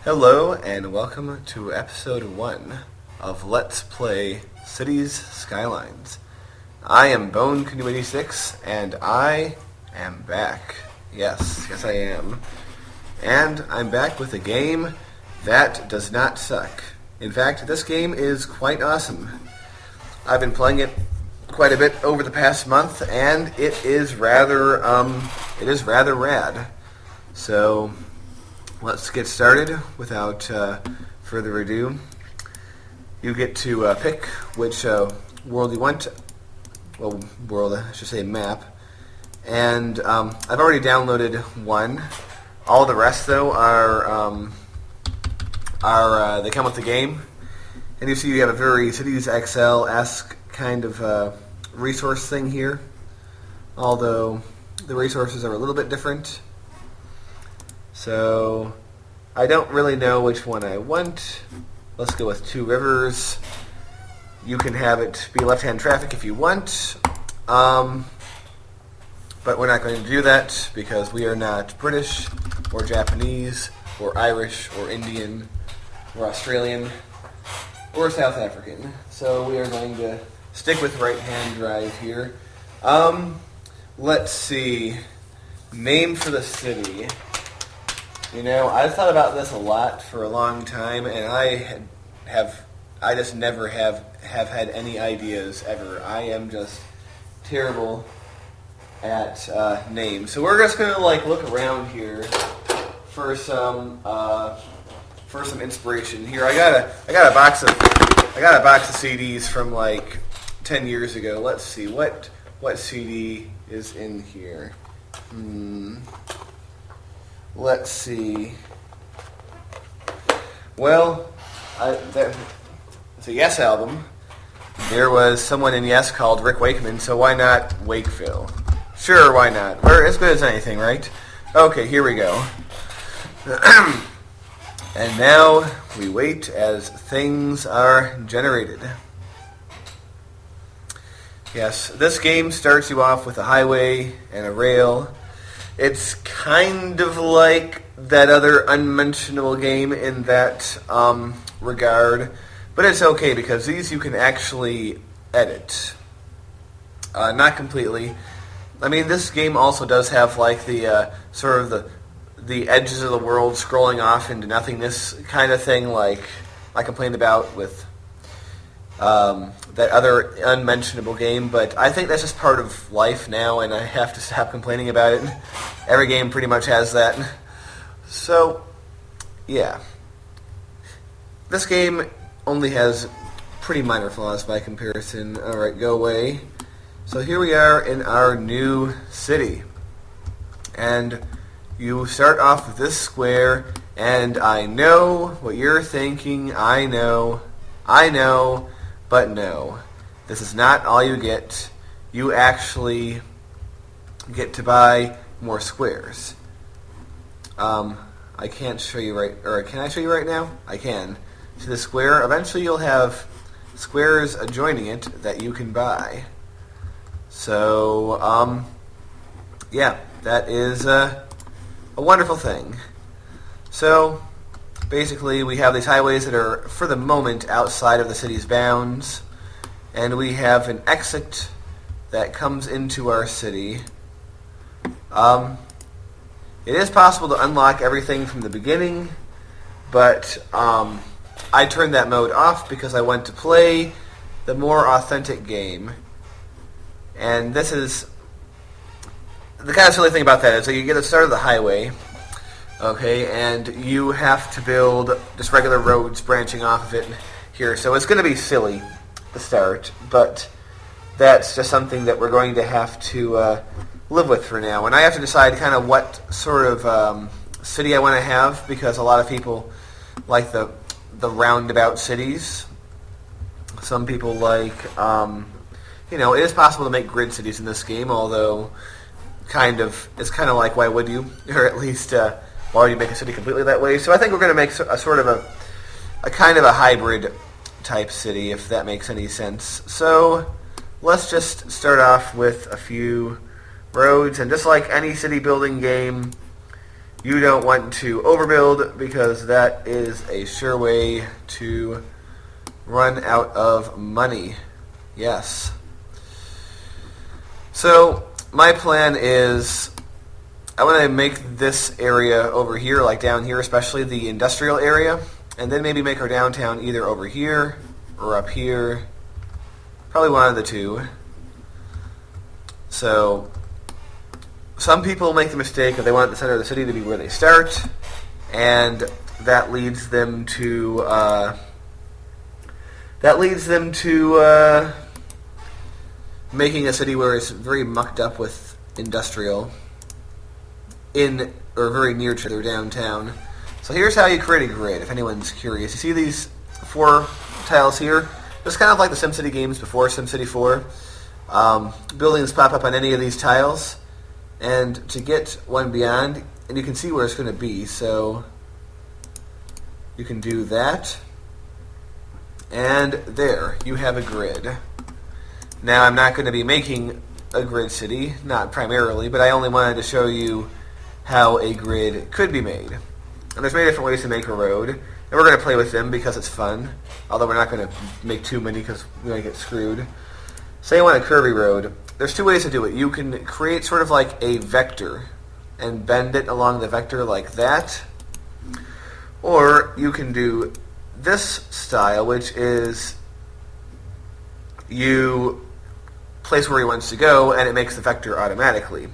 Hello and welcome to episode 1 of Let's Play Cities Skylines. I am Bone Canoe 86 and I am back. Yes I am. And I'm back with a game that does not suck. In fact, this game is quite awesome. I've been playing it quite a bit over the past month and it is rather rad. So let's get started without further ado. You get to pick which world you want. Well, world, I should say map. And I've already downloaded one. All the rest, though, are they come with the game. And you see you have a very Cities XL-esque kind of resource thing here. Although the resources are a little bit different. So I don't really know which one I want. Let's go with Two Rivers. You can have it be left-hand traffic if you want. But we're not going to do that because we are not British or Japanese or Irish or Indian or Australian or South African. So we are going to stick with right-hand drive here. Let's see. Name for the city. You know, I've thought about this a lot for a long time, and I just never have had any ideas ever. I am just terrible at names. So we're just gonna look around here for some inspiration. Here, I got a box of CDs from 10 years ago. Let's see what CD is in here. Let's see. Well, it's a Yes album. There was someone in Yes called Rick Wakeman, so why not Wakeville? Sure, why not? We're as good as anything, right? Okay, here we go. And now we wait as things are generated. Yes, this game starts you off with a highway and a rail. It's kind of like that other unmentionable game in that regard, but it's okay because these you can actually edit. Not completely. I mean, this game also does have the sort of the edges of the world scrolling off into nothingness kind of thing, like I complained about with that other unmentionable game, but I think that's just part of life now, and I have to stop complaining about it. Every game pretty much has that. So, yeah. This game only has pretty minor flaws by comparison. Alright, go away. So here we are in our new city. And you start off with this square, and I know what you're thinking. I know, but no. This is not all you get. You actually get to buy more squares. I can't show you right, or can I show you right now? I can. So the square, eventually you'll have squares adjoining it that you can buy. So, yeah, that is a wonderful thing. So, basically, we have these highways that are, for the moment, outside of the city's bounds. And we have an exit that comes into our city. It is possible to unlock everything from the beginning, but I turned that mode off because I want to play the more authentic game. And this is... the kind of silly thing about that is that you get the start of the highway, okay, and you have to build just regular roads branching off of it here. So it's going to be silly to start, but that's just something that we're going to have to live with for now. And I have to decide kind of what sort of city I want to have, because a lot of people like the roundabout cities. Some people like, it is possible to make grid cities in this game, although it's kind of like, why would you? Or at least, why would you make a city completely that way? So I think we're going to make a sort of a kind of a hybrid type city, if that makes any sense. So let's just start off with a few roads, and just like any city building game, You don't want to overbuild because that is a sure way to run out of money. Yes. So my plan is I want to make this area over here, like down here, especially the industrial area, and then maybe make our downtown either over here or up here. Probably one of the two. So some people make the mistake of they want the center of the city to be where they start, and that leads them to making a city where it's very mucked up with industrial in or very near to their downtown. So here's how you create a grid, if anyone's curious. You see these 4 tiles here? It's kind of like the SimCity games before SimCity 4. Buildings pop up on any of these tiles, and to get one beyond, and you can see where it's going to be, so you can do that, and there, you have a grid. Now, I'm not going to be making a grid city, not primarily, but I only wanted to show you how a grid could be made. And there's many different ways to make a road, and we're going to play with them because it's fun, although we're not going to make too many because we might get screwed. Say you want a curvy road. There's 2 ways to do it. You can create sort of like a vector and bend it along the vector like that, or you can do this style, which is you place where he wants to go and it makes the vector automatically.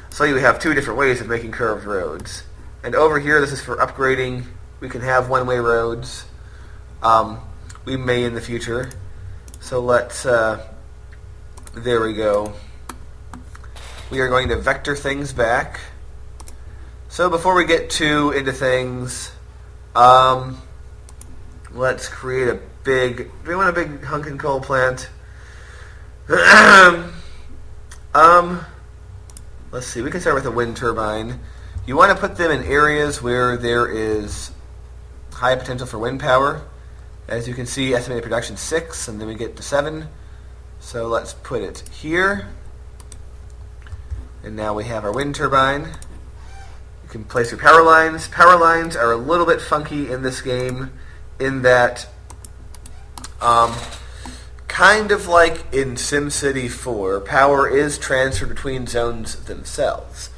So you have 2 different ways of making curved roads. And over here, this is for upgrading. We can have one-way roads. We may in the future. So let's, there we go. We are going to vector things back. So before we get too into things, let's create a big, do we want a big hunkin' coal plant? Let's see, we can start with a wind turbine. You want to put them in areas where there is high potential for wind power. As you can see, estimated production 6, and then we get to 7. So let's put it here. And now we have our wind turbine. You can place your power lines. Power lines are a little bit funky in this game in that, kind of like in SimCity 4, power is transferred between zones themselves.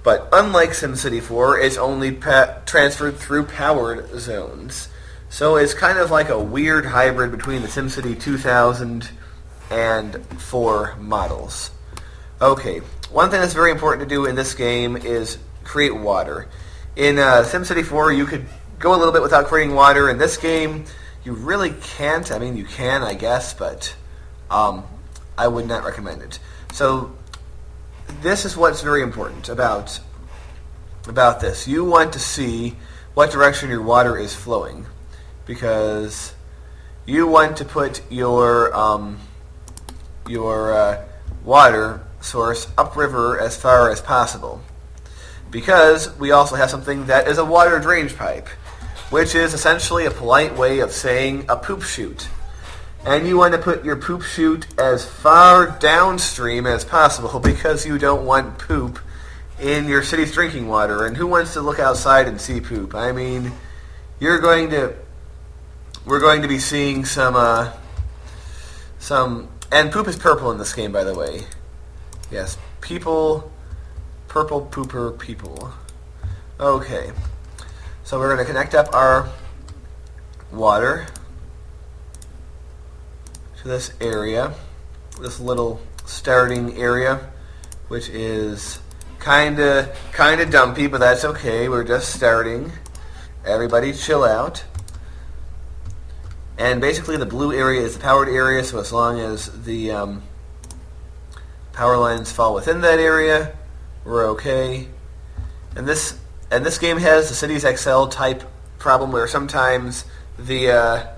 But unlike SimCity 4, it's only transferred through powered zones. So it's kind of like a weird hybrid between the SimCity 2000 and 4 models. Okay, one thing that's very important to do in this game is create water. In SimCity 4, you could go a little bit without creating water. In this game, you really can't. I mean, you can, I guess, but I would not recommend it. So this is what's very important about this. You want to see what direction your water is flowing, because you want to put your water source upriver as far as possible, because we also have something that is a water drainage pipe, which is essentially a polite way of saying a poop chute. And you want to put your poop chute as far downstream as possible because you don't want poop in your city's drinking water. And who wants to look outside and see poop? I mean, we're going to be seeing some, and poop is purple in this game, by the way. Yes, people, purple pooper people. Okay, so we're going to connect up our water to this area, this little starting area, which is kind of dumpy, but that's okay. We're just starting. Everybody chill out. And basically the blue area is the powered area, so as long as the power lines fall within that area, we're okay. And this game has the Cities XL type problem where sometimes the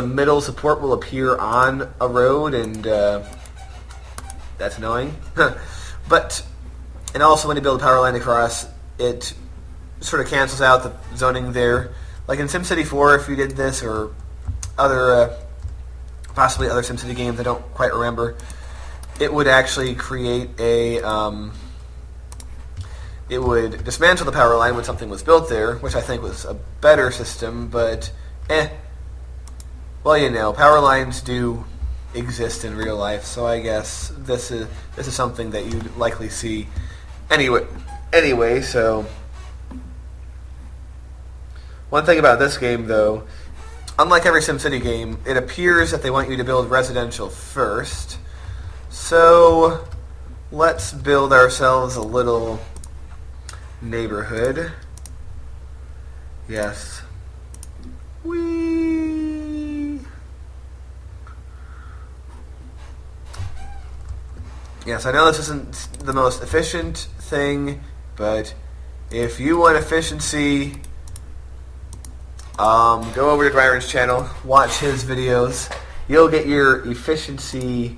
middle support will appear on a road, and that's annoying. And also when you build a power line across, it sort of cancels out the zoning there. Like in SimCity 4, if you did this, or other, possibly other SimCity games, I don't quite remember, it would actually create a it would dismantle the power line when something was built there, which I think was a better system, but well, you know, power lines do exist in real life, so I guess this is something that you'd likely see anyway, so one thing about this game, though, unlike every SimCity game, it appears that they want you to build residential first. So let's build ourselves a little neighborhood. Yes. Whee! Yes, I know this isn't the most efficient thing, but if you want efficiency, go over to Dryron's channel, watch his videos. You'll get your efficiency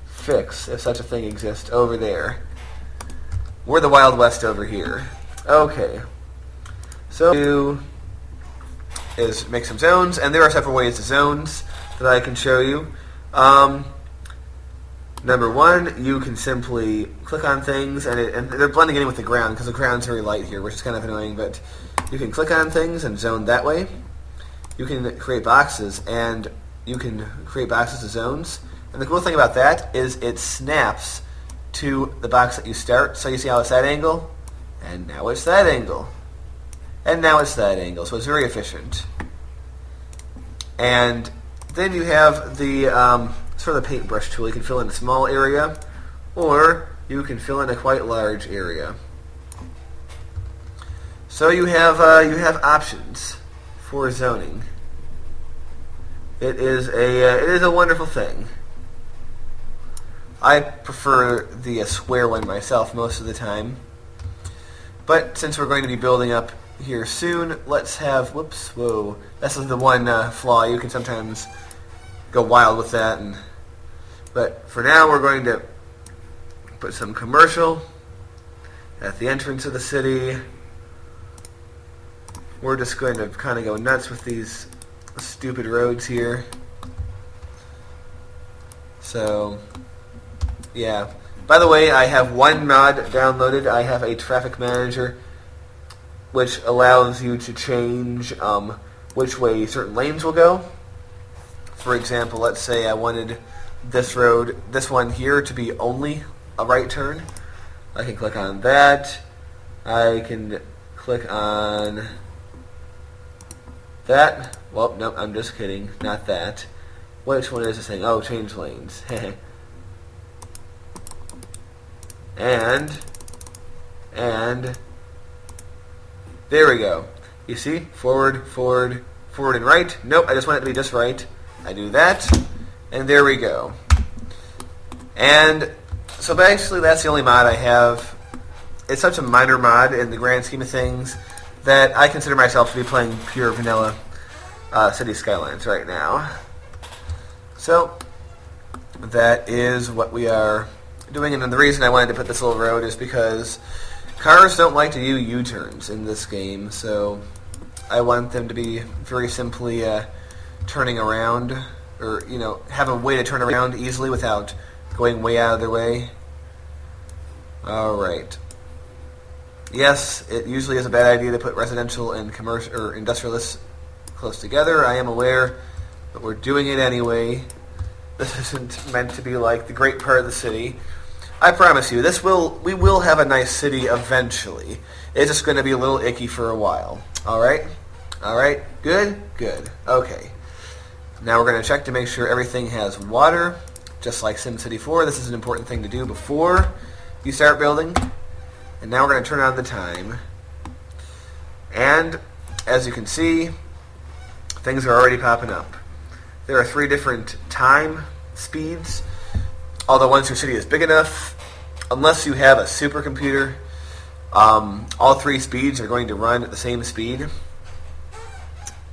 fix, if such a thing exists, over there. We're the Wild West over here. Okay. So, do is make some zones, and there are several ways to zones that I can show you. Number one, you can simply click on things, and they're blending in with the ground, because the ground's very light here, which is kind of annoying, but you can click on things and zone that way. You can create boxes, and you can create boxes as zones. And the cool thing about that is it snaps to the box that you start. So you see how it's that angle, and now it's that angle, and now it's that angle. So it's very efficient. And then you have the sort of the paintbrush tool. You can fill in a small area, or you can fill in a quite large area. So you have options for zoning. It is a wonderful thing. I prefer the square one myself most of the time. But since we're going to be building up here soon, let's have, whoops, whoa. This is the one flaw. You can sometimes go wild with that. But for now, we're going to put some commercial at the entrance of the city. We're just going to kind of go nuts with these stupid roads here. So, yeah. By the way, I have one mod downloaded. I have a traffic manager, which allows you to change which way certain lanes will go. For example, let's say I wanted this road, this one here, to be only a right turn. I can click on that. I can click on that. Well, nope, I'm just kidding. Not that. Which one is this thing? Oh, change lanes. and there we go. You see? Forward, forward, forward and right. Nope, I just want it to be just right. I do that, and there we go. And so basically that's the only mod I have. It's such a minor mod in the grand scheme of things that I consider myself to be playing pure vanilla City Skylines right now. So that is what we are doing, and the reason I wanted to put this little road is because cars don't like to do U-turns in this game, so I want them to be very simply turning around, or have a way to turn around easily without going way out of their way. Alright. Yes, it usually is a bad idea to put residential and commercial or industrialists close together. I am aware, but we're doing it anyway. This isn't meant to be like the great part of the city. I promise you, we will have a nice city eventually. It's just going to be a little icky for a while. Alright? Alright? Good? Good. Okay. Now we're going to check to make sure everything has water, just like SimCity 4. This is an important thing to do before you start building. And now we're going to turn on the time. And as you can see, things are already popping up. There are 3 different time speeds. Although once your city is big enough, unless you have a supercomputer, all 3 speeds are going to run at the same speed.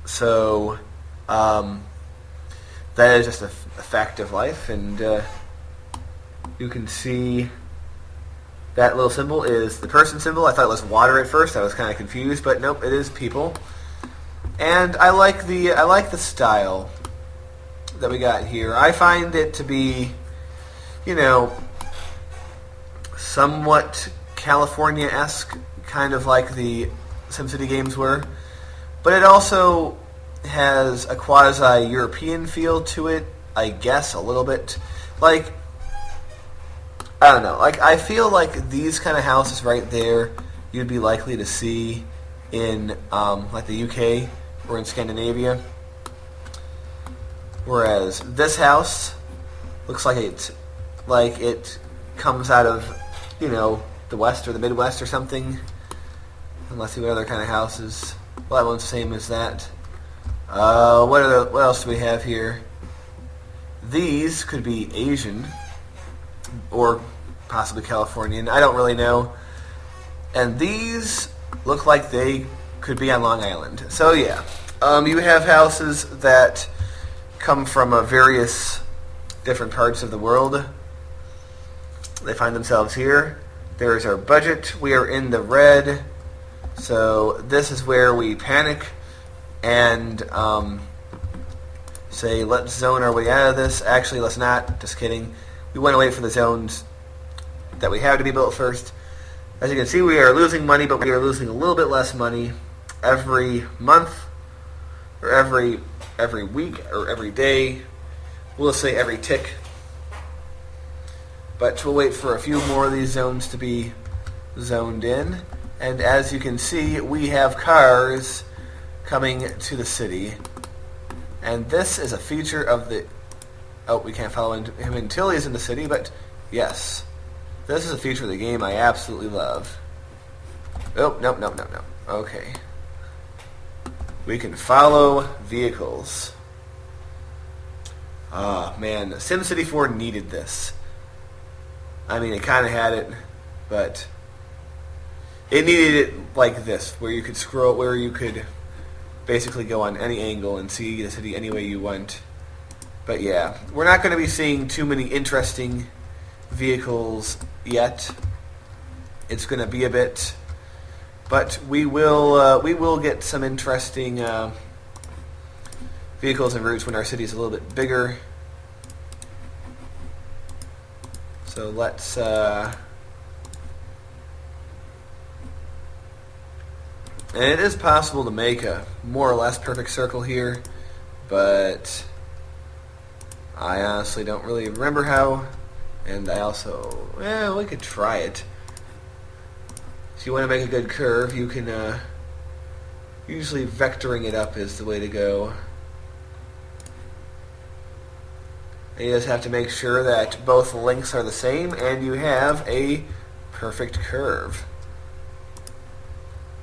So that is just a fact of life, and you can see that little symbol is the person symbol. I thought it was water at first. I was kind of confused, but nope, it is people. And I like the style that we got here. I find it to be, somewhat California-esque, kind of like the SimCity games were, but it also has a quasi-European feel to it, I guess, a little bit. Like, I don't know. Like, I feel like these kind of houses right there, you'd be likely to see in like the UK or in Scandinavia. Whereas this house looks like it comes out of, you know, the West or the Midwest or something. And let's see what other kind of houses. Well, that one's the same as that. What else do we have here? These could be Asian or possibly Californian. I don't really know. And these look like they could be on Long Island. So yeah, you have houses that come from various different parts of the world. They find themselves here. There's our budget. We are in the red. So this is where we panic and say, let's zone our way out of this. Actually, let's not. Just kidding. We want to wait for the zones that we have to be built first. As you can see, we are losing money, but we are losing a little bit less money every month, or every week, or every day. We'll say every tick. But we'll wait for a few more of these zones to be zoned in. And as you can see, we have cars coming to the city. And this is a feature of the... Oh, we can't follow him until he's in the city, but yes. This is a feature of the game I absolutely love. Oh, no. Okay. We can follow vehicles. Ah, man. SimCity 4 needed this. I mean, it kind of had it, but it needed it like this, where you could scroll, where you could basically go on any angle and see the city any way you want. But yeah, we're not going to be seeing too many interesting vehicles yet. It's going to be a bit, but we will get some interesting vehicles and routes when our city is a little bit bigger. So let's and it is possible to make a more or less perfect circle here, but I honestly don't really remember how. And I also, we could try it. If you want to make a good curve, you can, usually vectoring it up is the way to go. And you just have to make sure that both lengths are the same and you have a perfect curve.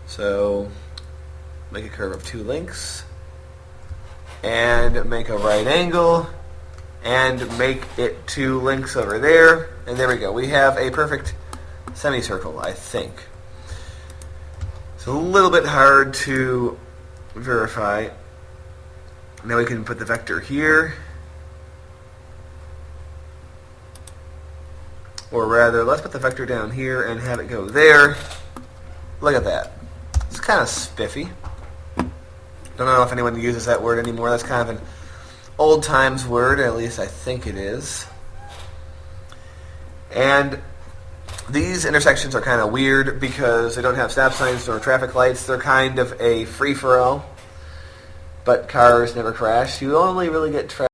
So, make a curve of 2 lengths and make a right angle. And make it 2 links over there. And there we go. We have a perfect semicircle, I think. It's a little bit hard to verify. Now we can put the vector here. Or rather, let's put the vector down here and have it go there. Look at that. It's kind of spiffy. Don't know if anyone uses that word anymore. That's kind of an old times word, at least I think it is. And these intersections are kind of weird because they don't have stop signs nor traffic lights. They're kind of a free-for-all, but cars never crash. You only really get traffic